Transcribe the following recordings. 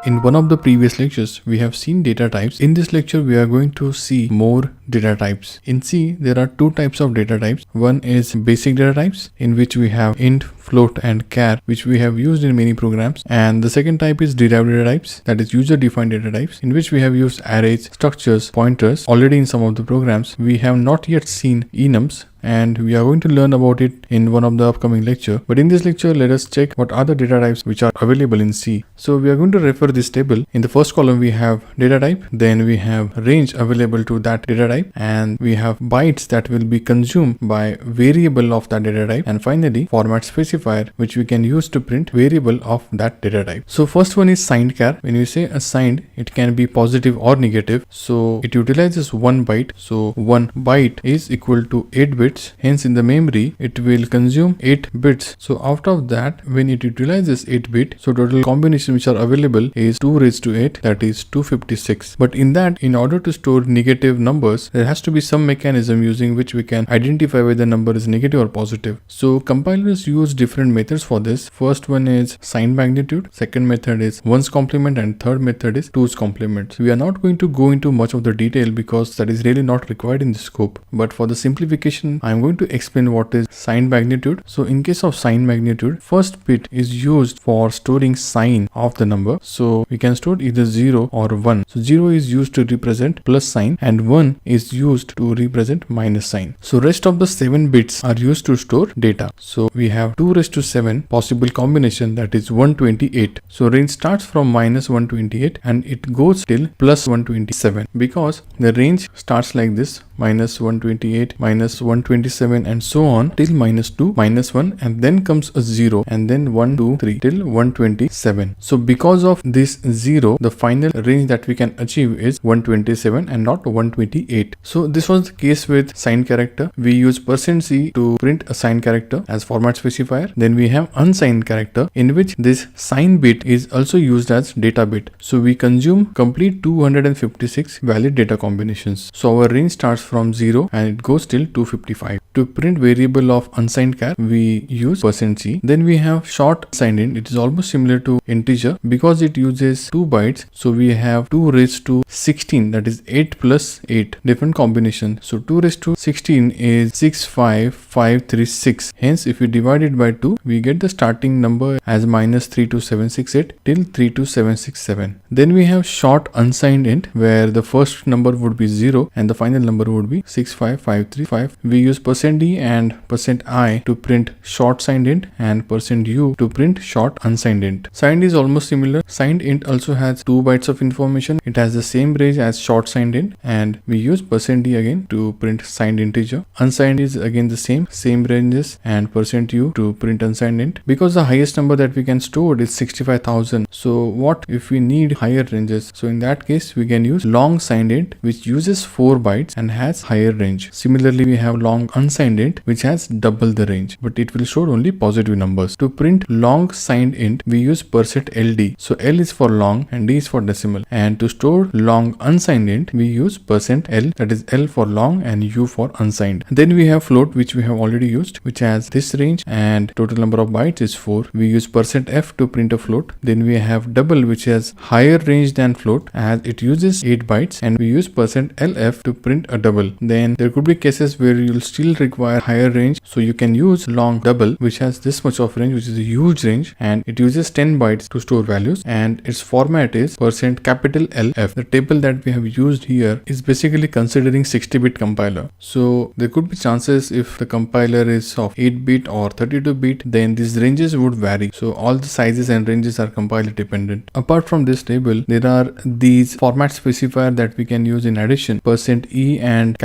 In one of the previous lectures, we have seen data types. In this lecture, we are going to see more data types. In C, there are two types of data types. One is basic data types, in which we have int, float, and char, which we have used in many programs. And the second type is derived data types, that is user-defined data types, in which we have used arrays, structures, pointers already in some of the programs. We have not yet seen enums, and we are going to learn about it in one of the upcoming lecture. But in this lecture, let us check what are the data types which are available in C. So we are going to refer this table. In the first column, we have data type, then we have range available to that data type, and we have bytes that will be consumed by variable of that data type, and finally format specifier, which we can use to print variable of that data type. So first one is signed char. When you say a signed, it can be positive or negative. So it utilizes 1 byte. So 1 byte is equal to 8 bits. Hence in the memory it will consume 8 bits. So out of that, when it utilizes 8 bit, so total combinations which are available is 2 raised to 8, that is 256. But in that, in order to store negative numbers, there has to be some mechanism using which we can identify whether the number is negative or positive. So compilers use different methods for this. First one is signed magnitude, second method is 1's complement, and third method is 2's complement. So we are not going to go into much of the detail because that is really not required in the scope. But for the simplification, I am going to explain what is signed magnitude. So in case of signed magnitude, first bit is used for storing sign of the number. So we can store either 0 or 1. So 0 is used to represent plus sign and 1 is used to represent minus sign. So rest of the 7 bits are used to store data. So we have 2 raised to 7 possible combination, that is 128. So range starts from minus 128 and it goes till plus 127, because the range starts like this: minus 128, minus 127, and so on till minus 2, minus 1, and then comes a 0, and then 1, 2, 3 till 127. So because of this 0, the final range that we can achieve is 127 and not 128. So this was the case with signed character. We use %c to print a signed character as format specifier. Then we have unsigned character, in which this sign bit is also used as data bit. So we consume complete 256 valid data combinations. So our range starts from 0 and it goes till 255. To print variable of unsigned char, we use %c. Then we have short signed int. It is almost similar to integer because it uses 2 bytes. So we have 2 raised to 16, that is 8 plus 8 different combination. So 2 raised to 16 is 65536. Hence if we divide it by 2, we get the starting number as minus 32768 till 32767. Then we have short unsigned int, where the first number would be 0 and the final number would be 65535. We use %d and %i to print short signed int and %u to print short unsigned int. Signed is almost similar. Signed int also has 2 bytes of information. It has the same range as short signed int, and we use %d again to print signed integer. Unsigned is again the same ranges, and %u to print unsigned int. Because the highest number that we can store is 65,000. So what if we need higher ranges? So in that case, we can use long signed int, which uses 4 bytes and has higher range. Similarly, we have long unsigned int, which has double the range, but it will store only positive numbers. To print long signed int, we use %ld. So L is for long and D is for decimal. And to store long unsigned int, we use %l, that is L for long and U for unsigned. Then we have float, which we have already used, which has this range and total number of bytes is 4. We use %f to print a float. Then we have double, which has higher range than float as it uses 8 bytes, and we use %lf to print a double. Then there could be cases where you'll still require higher range, so you can use long double, which has this much of range, which is a huge range, and it uses 10 bytes to store values, and its format is %LF. The table that we have used here is basically considering 60-bit compiler. So there could be chances if the compiler is of 8-bit or 32-bit, then these ranges would vary. So all the sizes and ranges are compiler dependent. Apart from this table, there are these format specifier that we can use in addition. %e and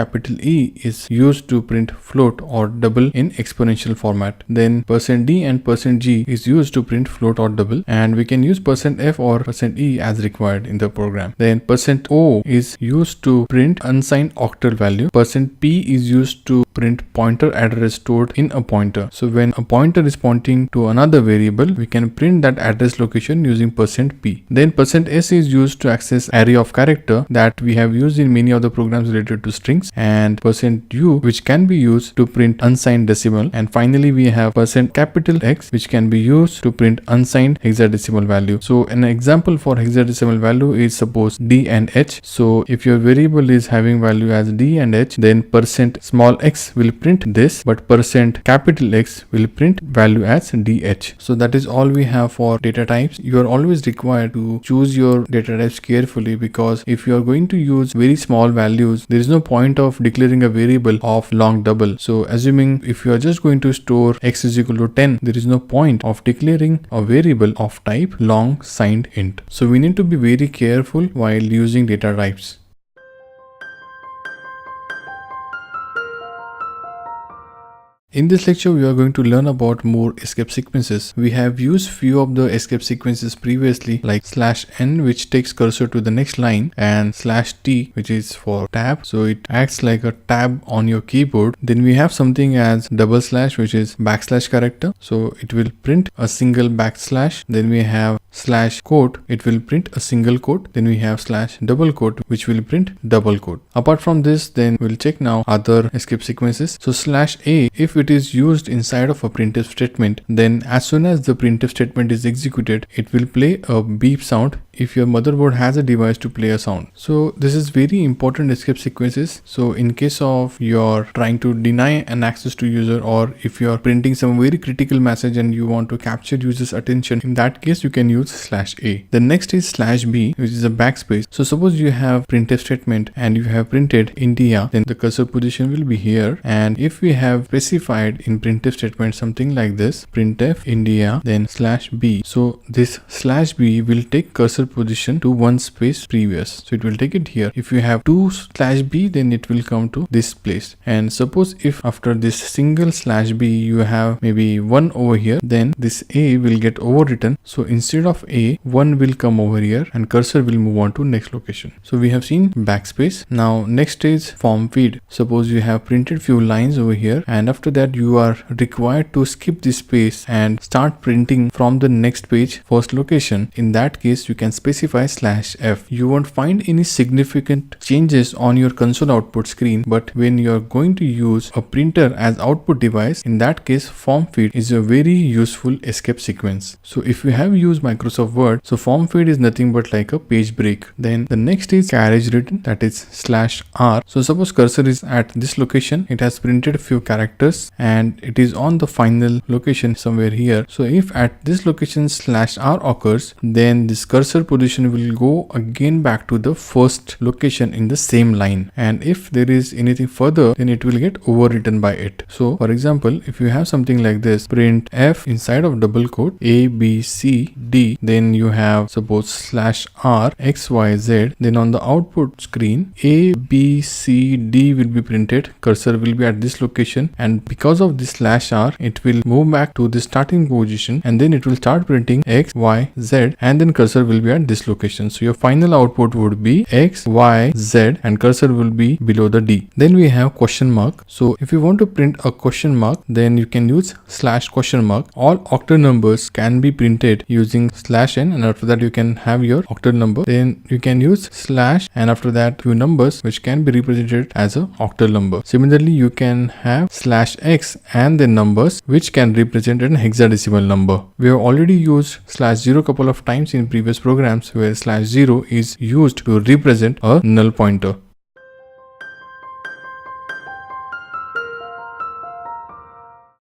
E is used to print float or double in exponential format. Then %d and %g is used to print float or double, and we can use %f or %e as required in the program. Then %o is used to print unsigned octal value. %p is used to print pointer address stored in a pointer. So when a pointer is pointing to another variable, we can print that address location using %p. Then %s is used to access array of character that we have used in many of the programs related to strings, and %u, which can be used to print unsigned decimal, and finally we have %X, which can be used to print unsigned hexadecimal value. So an example for hexadecimal value is suppose d and h. So if your variable is having value as d and h, then %x will print this, but %X will print value as dh. So that is all we have for data types. You are always required to choose your data types carefully, because if you are going to use very small values, there is no point of declaring a variable of long double. So assuming if you are just going to store x is equal to 10, there is no point of declaring a variable of type long signed int. So we need to be very careful while using data types. In this lecture, we are going to learn about more escape sequences. We have used few of the escape sequences previously, like /n, which takes cursor to the next line, and /t, which is for tab. So it acts like a tab on your keyboard. Then we have something as /, which is / character. So it will print a single /. Then we have /quote, it will print a single quote. Then we have /, which will print double quote. Apart from this, then we'll check now other escape sequences. So /a, if it is used inside of a printf statement, then as soon as the printf statement is executed, it will play a beep sound if your motherboard has a device to play a sound. So this is very important escape sequences. So in case of you're trying to deny an access to user, or if you're printing some very critical message and you want to capture user's attention, in that case you can use /a. The next is /b, which is a backspace. So suppose you have printf statement and you have printed India, then the cursor position will be here. And if we have specified in printf statement something like this, printf India, then /b. So this /b will take cursor position to one space previous. So it will take it here. If you have two /b, then it will come to this place. And suppose if after this single /b you have maybe 1 over here, then this a will get overwritten. So instead of a, 1 will come over here and cursor will move on to next location. So we have seen backspace. Now next is form feed. Suppose you have printed few lines over here, and after that you are required to skip this space and start printing from the next page first location. In that case you can specify /f. You won't find any significant changes on your console output screen, but when you are going to use a printer as output device, in that case form feed is a very useful escape sequence. So if you have used Microsoft Word, so form feed is nothing but like a page break. Then the next is carriage return, that is /r. So suppose cursor is at this location, it has printed a few characters and it is on the final location somewhere here. So if at this location /r occurs, then this cursor position will go again back to the first location in the same line. And if there is anything further, then it will get overwritten by it. So for example, if you have something like this, print f inside of double quote a, b, c, d, then you have suppose /r x, y, z, then on the output screen a, b, c, d will be printed. Cursor will be at this location, and because of this /r, it will move back to the starting position, and then it will start printing x, y, z, and then cursor will be at this location. So your final output would be x, y, z, and cursor will be below the d. Then we have question mark. So if you want to print a question mark, then you can use /question mark. All octal numbers can be printed using /n, and after that you can have your octal number. Then you can use / and after that few numbers which can be represented as a octal number. Similarly, you can have /x and then numbers which can represent an hexadecimal number. We have already used /0 couple of times in previous programs, where /0 is used to represent a null pointer.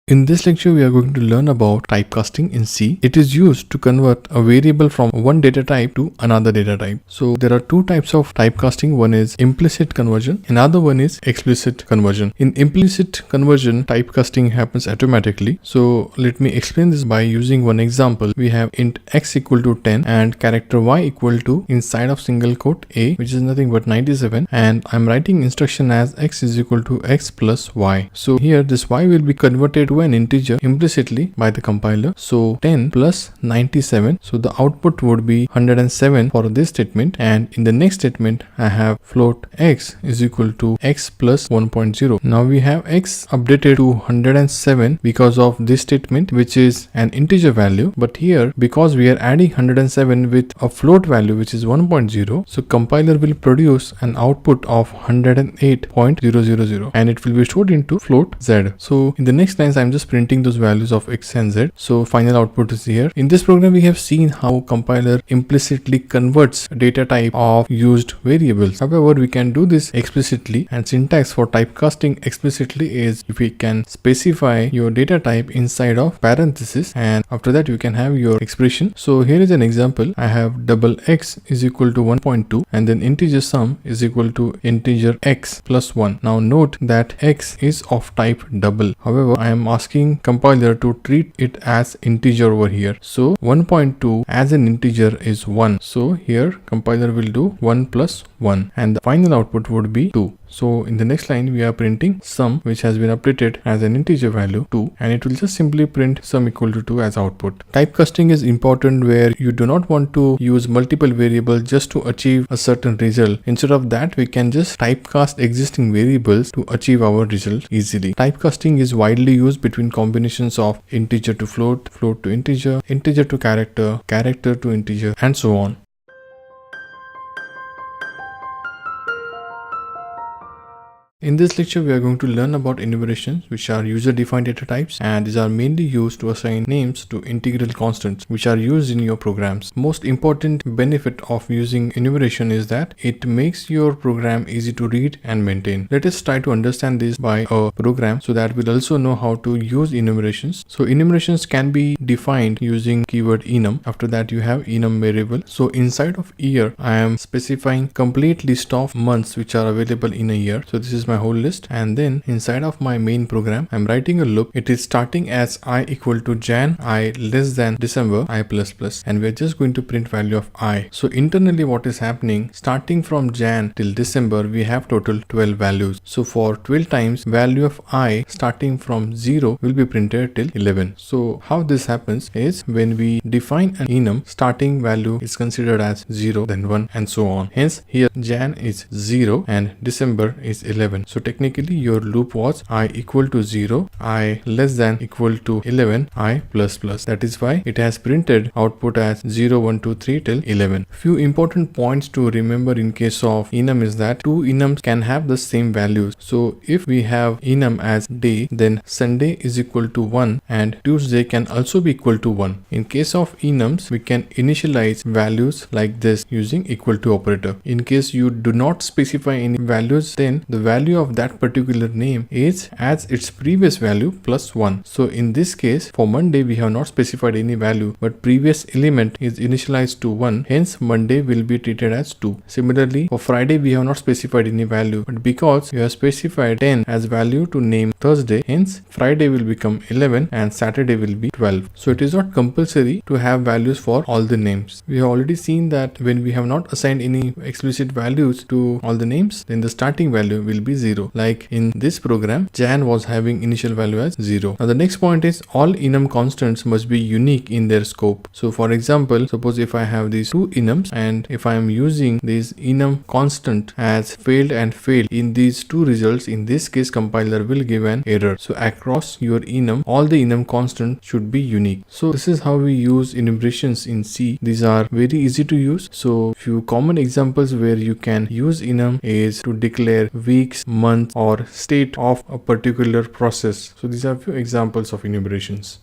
In this lecture, we are going to learn about typecasting in C. It is used to convert a variable from one data type to another data type. So there are two types of typecasting. One is implicit conversion, another one is explicit conversion. In implicit conversion, typecasting happens automatically. So let me explain this by using one example. We have int x equal to 10 and character y equal to inside of single quote a, which is nothing but 97, and I'm writing instruction as x is equal to x plus y. So here this y will be converted to to an integer implicitly by the compiler. So 10 plus 97. So the output would be 107 for this statement. And in the next statement, I have float x is equal to x plus 1.0. Now we have x updated to 107 because of this statement, which is an integer value. But here, because we are adding 107 with a float value, which is 1.0, so compiler will produce an output of 108.000 and it will be stored into float z. So in the next lines, I'm just printing those values of x and z. So final output is here. In this program, we have seen how compiler implicitly converts data type of used variables. However, we can do this explicitly, and syntax for typecasting explicitly is if we can specify your data type inside of parenthesis, and after that you can have your expression. So here is an example. I have double x is equal to 1.2 and then integer sum is equal to integer x plus 1. Now note that x is of type double. However, I am asking compiler to treat it as integer over here. So 1.2 as an integer is 1. So here compiler will do 1 plus 1 and the final output would be 2. So in the next line, we are printing sum, which has been updated as an integer value 2, and it will just simply print sum equal to 2 as output. Typecasting is important where you do not want to use multiple variables just to achieve a certain result. Instead of that, we can just typecast existing variables to achieve our result easily. Typecasting is widely used between combinations of integer to float, float to integer, integer to character, character to integer, and so on. In this lecture, we are going to learn about enumerations, which are user-defined data types, and these are mainly used to assign names to integral constants, which are used in your programs. Most important benefit of using enumeration is that it makes your program easy to read and maintain. Let us try to understand this by a program so that we'll also know how to use enumerations. So enumerations can be defined using keyword enum. After that, you have enum variable. So inside of year, I am specifying complete list of months which are available in a year. So this is my whole list, and then inside of my main program I'm writing a loop. It is starting as I equal to Jan, I less than December, I plus plus, and we're just going to print value of I. So internally what is happening, starting from Jan till December we have total 12 values. So for 12 times value of I starting from 0 will be printed till 11. So how this happens is when we define an enum, starting value is considered as 0, then 1, and so on. Hence here Jan is 0 and December is 11. So technically your loop was I equal to 0, I less than equal to 11, I plus plus. That is why it has printed output as 0, 1, 2, 3 till 11. Few important points to remember in case of enum is that two enums can have the same values. So if we have enum as day, then Sunday is equal to 1 and Tuesday can also be equal to 1. In case of enums, we can initialize values like this using equal to operator. In case you do not specify any values, then the value of that particular name is as its previous value plus 1. So in this case, for Monday we have not specified any value, but previous element is initialized to 1, hence Monday will be treated as 2. Similarly, for Friday we have not specified any value, but because we have specified 10 as value to name Thursday, hence Friday will become 11 and Saturday will be 12. So it is not compulsory to have values for all the names. We have already seen that when we have not assigned any explicit values to all the names, then the starting value will be 0. Like in this program, Jan was having initial value as 0. Now the next point is all enum constants must be unique in their scope. So for example, suppose if I have these two enums and if I am using this enum constant as failed and failed in these two results, in this case compiler will give an error. So across your enum, all the enum constants should be unique. So this is how we use enumerations in C. These are very easy to use. So few common examples where you can use enum is to declare weeks, month, or state of a particular process. So these are few examples of enumerations.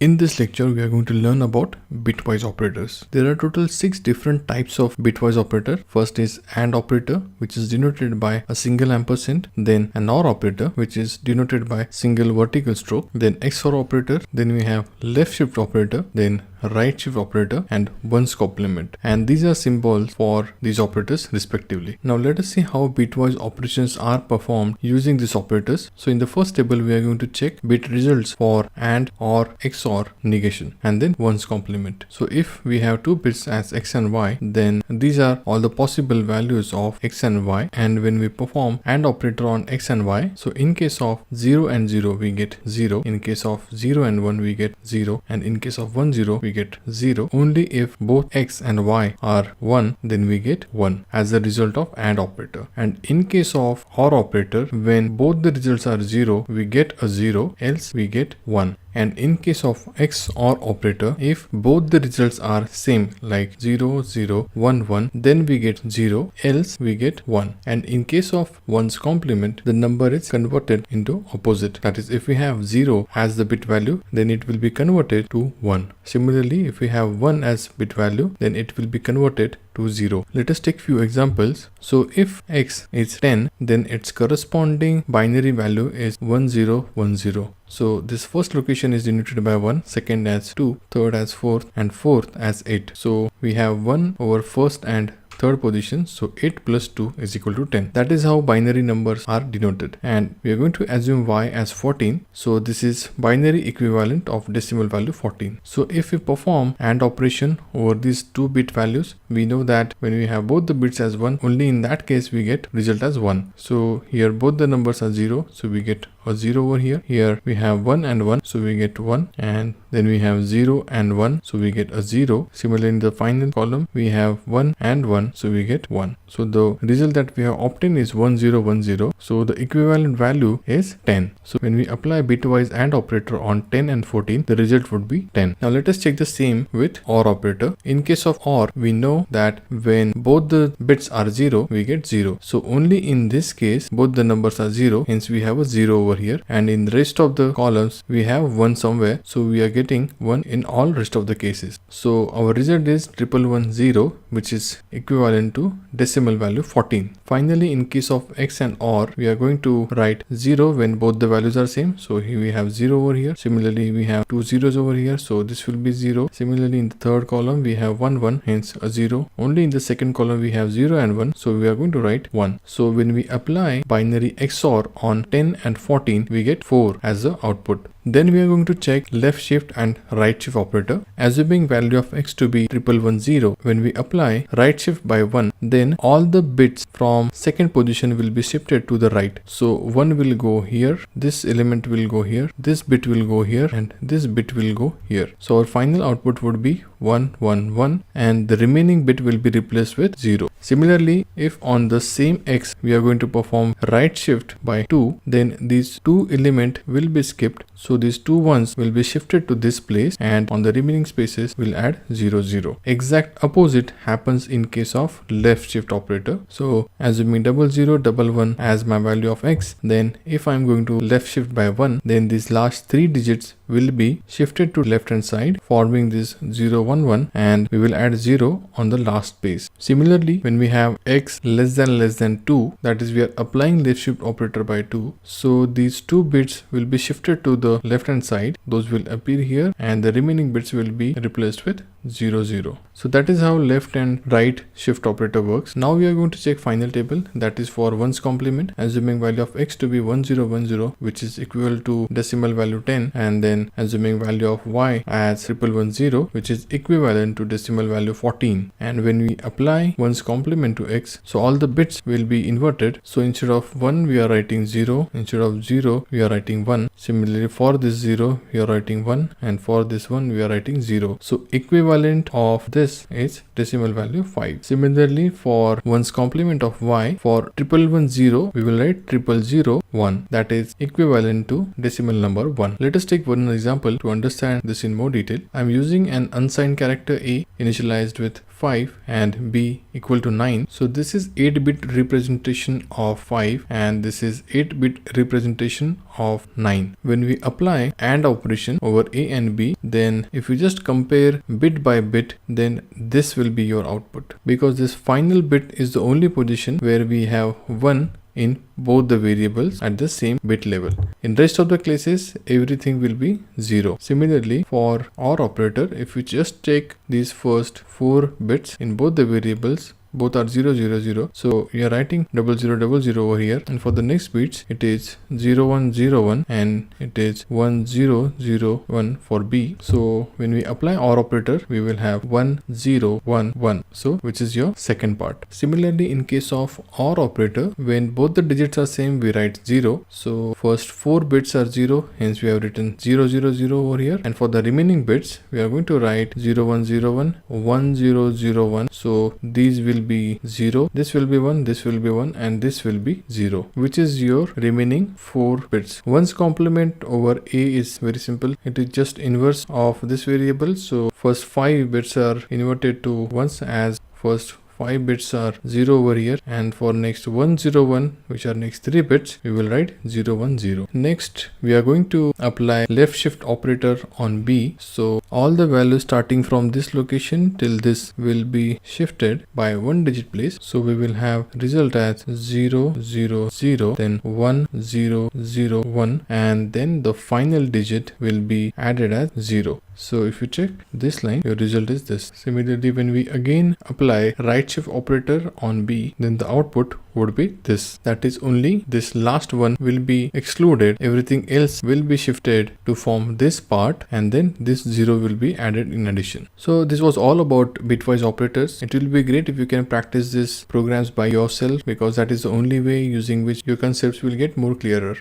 In this lecture, we are going to learn about bitwise operators. There are total 6 different types of bitwise operator. First is AND operator, which is denoted by a single ampersand. Then an OR operator, which is denoted by single vertical stroke. Then XOR operator. Then we have left shift operator. Then right shift operator and ones complement, and these are symbols for these operators respectively. Now let us see how bitwise operations are performed using these operators. So in the first table we are going to check bit results for AND, OR, XOR, negation, and then ones complement. So if we have two bits as X and Y, then these are all the possible values of X and Y, and when we perform AND operator on X and Y, so in case of 0 and 0 we get 0, in case of 0 and 1 we get 0, and in case of 1 0 we get 0. Only if both X and Y are 1, then we get 1 as a result of AND operator. And in case of OR operator, when both the results are 0, we get a 0, else we get 1. And in case of XOR operator, if both the results are same like 0 0 1 1, then we get 0, else we get 1. And in case of ones complement, the number is converted into opposite. That is, if we have 0 as the bit value, then it will be converted to 1. Similarly, if we have 1 as bit value, then it will be converted to 0. Let us take few examples. So if X is 10, then its corresponding binary value is 1010. So this first location is denoted by 1, second as 2, third as 4, and fourth as 8. So we have 1 over first and third position, so 8 plus 2 is equal to 10. That is how binary numbers are denoted, and we are going to assume Y as 14. So this is binary equivalent of decimal value 14. So if we perform AND operation over these 2 bit values, we know that when we have both the bits as 1, only in that case we get result as 1. So here both the numbers are 0, so we get a 0 over here. Here we have 1 and 1, so we get 1, and then we have 0 and 1, so we get a 0. Similarly, in the final column we have 1 and 1, so we get 1. So the result that we have obtained is 1010. So the equivalent value is 10. So when we apply bitwise AND operator on 10 and 14, the result would be 10. Now let us check the same with OR operator. In case of OR, we know that when both the bits are 0, we get 0. So only in this case both the numbers are 0, hence we have a 0 over here, and in the rest of the columns we have 1 somewhere, so we are getting 1 in all rest of the cases. So our result is 1110, which is equivalent to decimal value 14. Finally, in case of X and OR, we are going to write 0 when both the values are same. So here we have 0 over here. Similarly, we have 2 zeros over here, so this will be 0. Similarly, in the third column we have 1 1, hence a 0. Only in the second column we have 0 and 1, so we are going to write 1. So when we apply binary XOR on 10 and 14, we get 4 as the output. Then we are going to check left shift and right shift operator. Assuming value of X to be 1110, when we apply right shift by 1, then all the bits from second position will be shifted to the right. So 1 will go here, this element will go here, this bit will go here, and this bit will go here. So our final output would be 1 1 1, and the remaining bit will be replaced with 0. Similarly, if on the same X we are going to perform right shift by 2, then these two element will be skipped. So these two ones will be shifted to this place, and on the remaining spaces we'll add 0 0. Exact opposite happens in case of left shift operator. So assuming 0011 as my value of X, then if I'm going to left shift by 1, then these last 3 digits will be shifted to left hand side, forming this 011, and we will add 0 on the last space. Similarly, when we have X less than 2, that is we are applying left shift operator by 2, so these 2 bits will be shifted to the left hand side, those will appear here, and the remaining bits will be replaced with 0 0. So that is how left and right shift operator works. Now we are going to check final table, that is for ones complement. Assuming value of X to be 1010, which is equal to decimal value 10, and then assuming value of Y as 1110, which is equivalent to decimal value 14. And when we apply ones complement to X, so all the bits will be inverted. So instead of 1 we are writing 0, instead of 0 we are writing 1. Similarly, for this 0 we are writing 1, and for this one we are writing 0. So equivalent of this is decimal value 5. Similarly, for ones complement of Y, for 1110 we will write 0001, that is equivalent to decimal number 1. Let us take one example to understand this in more detail. I am using an unsigned character A initialized with 5 and B equal to 9. So this is 8-bit representation of 5, and this is 8-bit representation of 9. When we apply AND operation over A and B, then if you just compare bit by bit, then this will be your output, because this final bit is the only position where we have 1 in both the variables at the same bit level. In rest of the cases, everything will be 0. Similarly, for OR operator, if you just take these first 4 bits in both the variables, both are 0 0 0, so we are writing 0 0 0 0 over here, and for the next bits it is 0 1 0 1 and it is 1 0 0 1 for B. So when we apply OR operator, we will have 1 0 1 1, so which is your second part. Similarly, in case of OR operator, when both the digits are same, we write 0. So first 4 bits are 0, hence we have written 0 0 0 over here, and for the remaining bits we are going to write 0 1 0 1 1 0 0 1. So these will be 0, this will be 1, this will be 1, and this will be 0, which is your remaining 4 bits. One's complement over A is very simple. It is just inverse of this variable. So first 5 bits are inverted to ones, as first 5 bits are 0 over here, and for next 1 0 1, which are next 3 bits, we will write 0 1 0. Next, we are going to apply left shift operator on B. So all the values starting from this location till this will be shifted by 1 digit place. So we will have result as 0 0 0, then 1 0 0 1, and then the final digit will be added as 0. So if you check this line, your result is this. Similarly, when we again apply right shift operator on B, then the output would be this. That is, only this last one will be excluded. Everything else will be shifted to form this part, and then this 0 will be added in addition. So this was all about bitwise operators. It will be great if you can practice these programs by yourself, because that is the only way using which your concepts will get more clearer.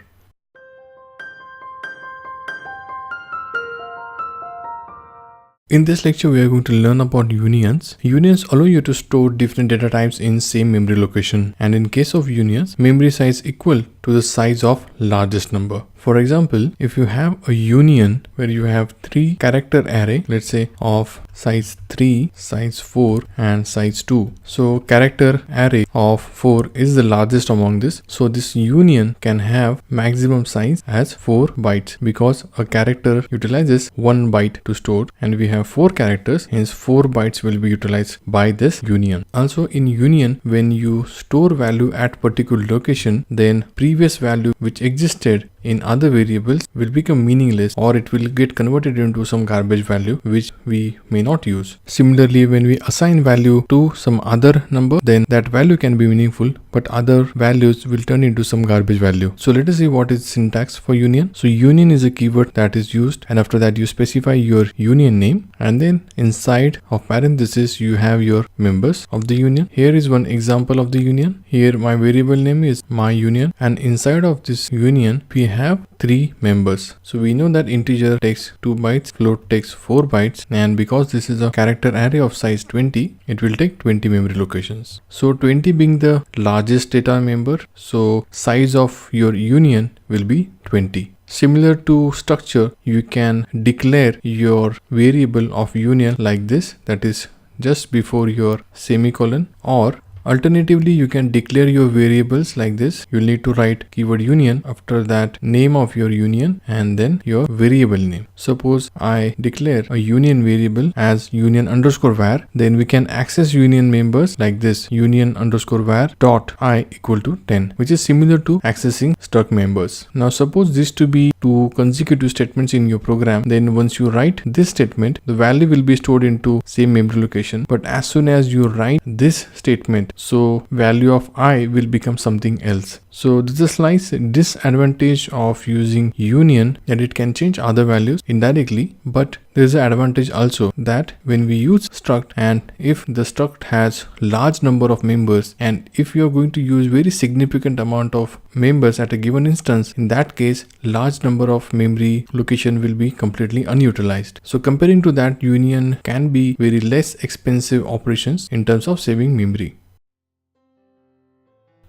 In this lecture, we are going to learn about unions. Unions allow you to store different data types in same memory location, and in case of unions, memory size equal to the size of largest number. For example, if you have a union where you have 3 character array, let's say of size 3, size 4 and size 2. So character array of 4 is the largest among this. So this union can have maximum size as 4 bytes, because a character utilizes 1 byte to store, and we have 4 characters, hence 4 bytes will be utilized by this union. Also in union, when you store value at particular location, then previous value which existed in other variables will become meaningless, or it will get converted into some garbage value which we may not use. Similarly, when we assign value to some other number, then that value can be meaningful, but other values will turn into some garbage value. So let us see what is syntax for union. So union is a keyword that is used, and after that you specify your union name, and then inside of parenthesis you have your members of the union. Here is one example of the union. Here my variable name is my union, and inside of this union we have 3 members. So we know that integer takes 2 bytes, float takes 4 bytes, and because this is a character array of size 20, it will take 20 memory locations. So 20 being the largest data member, so size of your union will be 20. Similar to structure, you can declare your variable of union like this, that is just before your semicolon, or alternatively, you can declare your variables like this. You'll need to write keyword union, after that name of your union, and then your variable name. Suppose I declare a union variable as union underscore var, then we can access union members like this, union underscore var dot I equal to 10, which is similar to accessing struct members. Now suppose this to be 2 consecutive statements in your program, then once you write this statement, the value will be stored into same memory location, but as soon as you write this statement, so value of I will become something else. So this is a slight disadvantage of using union, that it can change other values indirectly, but there is an advantage also, that when we use struct, and if the struct has large number of members, and if you are going to use very significant amount of members at a given instance, in that case large number of memory location will be completely unutilized. So comparing to that, union can be very less expensive operations in terms of saving memory.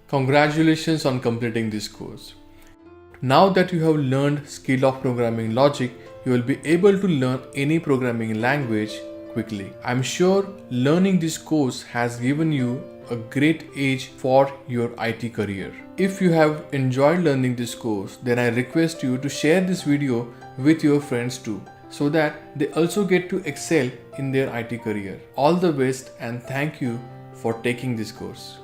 Congratulations on completing this course. Now that you have learned skill of programming logic, you will be able to learn any programming language quickly. I'm sure learning this course has given you a great edge for your IT career. If you have enjoyed learning this course, then I request you to share this video with your friends too, so that they also get to excel in their IT career. All the best, and thank you for taking this course.